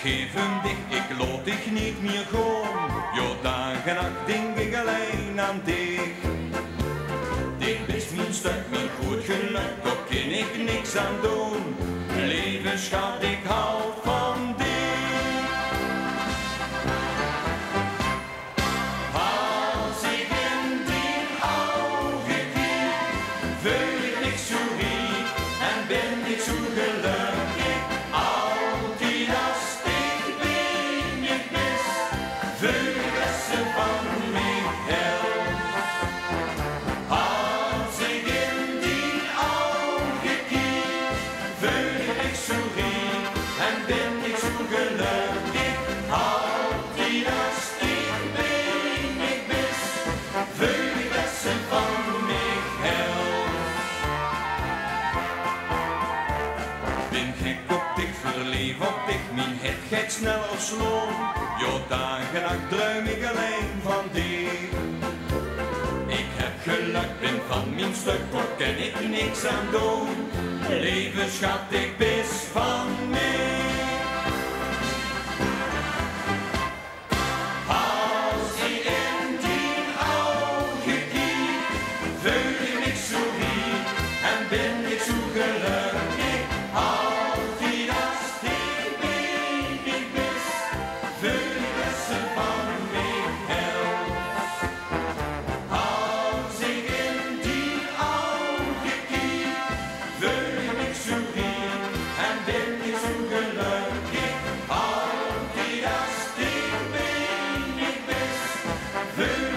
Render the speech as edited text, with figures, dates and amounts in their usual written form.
geef hem dich, ik laat dich niet meer gaan. Ja, dag en nacht denk ik alleen aan dich. Dit is mijn stuk, mijn goed geluk, daar kan ik niks aan doen. Leven schat, ik hou van dich. Als ik in die ogen kijk, voel ik niks zo riek en ben ik zo gelukkig. Altijd als ik ben je mis, voel ik dat ze van mij helpt. Als ik in die ogen kijk, voel ik niks zo riek en ben ik zo gelukkig. Altijd als ik ben je mis, voel ik dat ze van mij helpt. Ben gek op dich, verliefd op dich, mijn hart gaat sneller slaan. Ja, dag en nacht droom ik alleen van dich. Ik heb geluk, ben van mijn stuk, daar kan ik niks aan doen. Leven schat, ik best van mij. Als ik in die ogen kijk, voel ik niks zo riek en ben ik zo gelukkig. Altijd als ik ben ik mis, voel ik dat ze van mij helpt. Als ik in die ogen kijk, voel ik niks zo riek en ben ik zo gelukkig. Altijd als ik ben ik mis, voel